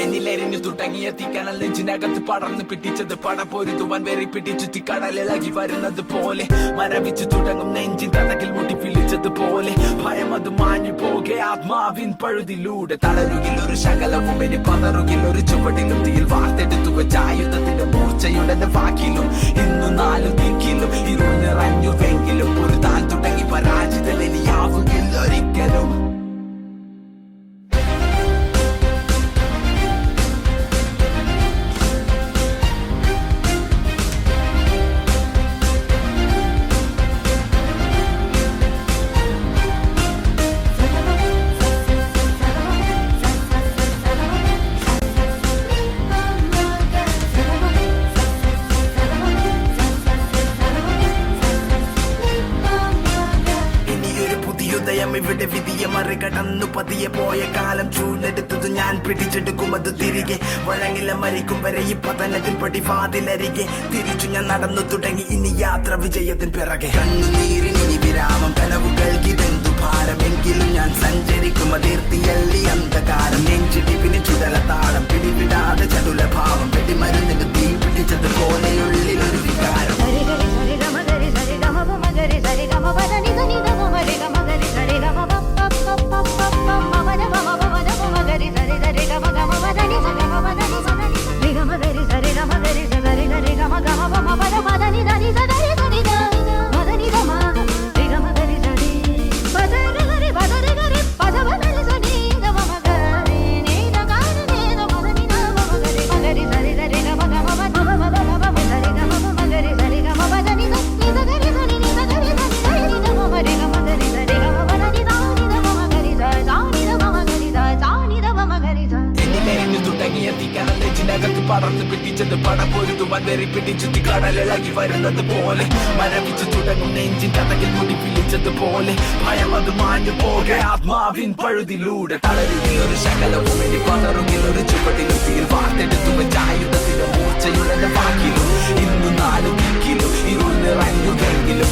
എന്നിലെരിഞ്ഞു തുടങ്ങിയ തീക്കനൽ നെഞ്ചിനകത്ത് പടർന്നു പിടിച്ചത് പടപൊരുതുവാൻ വെറി പിടിച്ചു കടലിളകി വരുന്നത് പോലെ മരവിച്ചു തുടങ്ങും നെഞ്ചിൻ തടകിൽ മുടി പിളിച്ചതുപോലെ ഭയം അത് മാഞ്ഞു പോകെ ആത്മാവിൻ പഴുതിലൂടെ തളരുകിൽ ഒരു ശകലവും ഇനി പതറുകിൽ ഒരു ചുവടിലും തീയിൽ വാർത്തെടുത്തു വെച്ചായുധത്തിന്റെ മൂർച്ചയുടെ വാക്കിലും ഇന്നു നാലു ദിക്കിലും ഇരുൾ നിറഞ്ഞുവെങ്കിലും ഒരു താൻ തുടങ്ങി പരാജിതനിയാവുകിൽ ഒരിക്കലും. ഇവിടെ വിധിയെ മറികടന്നു പതിയെ പോയ കാലം ചൂണ്ടെടുത്തത് ഞാൻ പിടിച്ചെടുക്കും അത് തിരികെ വഴങ്ങില മരിക്കും വരെ ഈ പതനത്തിൽ പടിവാതിലരികെ തിരിച്ചു ഞാൻ നടന്നു തുടങ്ങി ഇനി യാത്ര വിജയത്തിൻ പിറകെ കണ്ണുനീരിനി വിരാമം കനവുകൾക്കിതെന്തു ഭാരമെങ്കിലും ഞാൻ സഞ്ചരിക്കും അതിർത്തിയല്ലി അന്ധകാരം നെഞ്ചിടിപ്പിന് ചുടലത്താളം പിടിവിടാതെ ചടുലഭാവം വെടിമരുന്നിന് തീ പിടിച്ചത് പോലെയുള്ളിൽ ഒരു വികാരം. നെഞ്ചിനകത്ത് പടർന്നു പിടിച്ചത് പടപൊരുതുവാൻ വെറി പിടിച്ചു കടലിളകി വരുന്നത് പോലെ മരവിച്ചു തുടങ്ങും നെഞ്ചിൻ കഥകിൽ മുടി പിളിച്ചതുപോലെ ഭയം അത് മാഞ്ഞു പോകെ ആത്മാവിൻ പഴുതിലൂടെ തളരുകിൽ ഒരു ശകലവും ഇനി പതറുകിൽ ഒരു ചുവടിലും തീർ വാർത്തെടുത്തു വെച്ചായുധത്തിന്റെ മൂർച്ചയുടെ വാക്കിലും ഇന്നു നാലു ദിക്കിലും ഇരുൾ നിറഞ്ഞുവെങ്കിലും